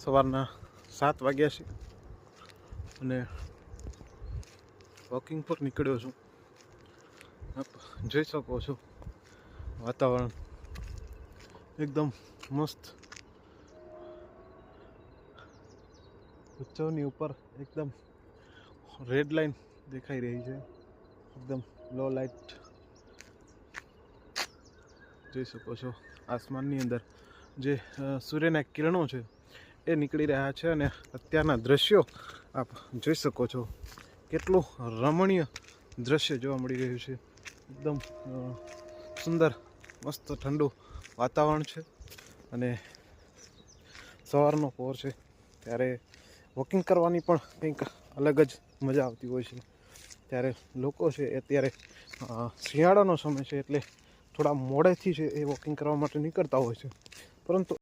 સવારના 7 વાગ્યા છે અને વોકિંગ પર નીકળ્યો છું. આપ જોઈ શકો છો વાતાવરણ એકદમ મસ્ત. ઉત્સવની ઉપર એકદમ રેડ લાઈન દેખાઈ રહી છે, એકદમ લો લાઇટ જોઈ શકો છો. આસમાનની અંદર જે સૂર્યના કિરણો છે એ નીકળી રહ્યા છે અને અત્યારના દ્રશ્યો આપ જોઈ શકો છો. કેટલું રમણીય દ્રશ્ય જોવા મળી રહ્યું છે. એકદમ સુંદર મસ્ત ઠંડુ વાતાવરણ છે અને સવારનો પહોર છે ત્યારે વોકિંગ કરવાની પણ કંઈક અલગ જ મજા આવતી હોય છે. ત્યારે લોકો છે અત્યારે શિયાળાનો સમય છે એટલે થોડા મોડેથી છે એ વોકિંગ કરવા માટે નીકળતા હોય છે, પરંતુ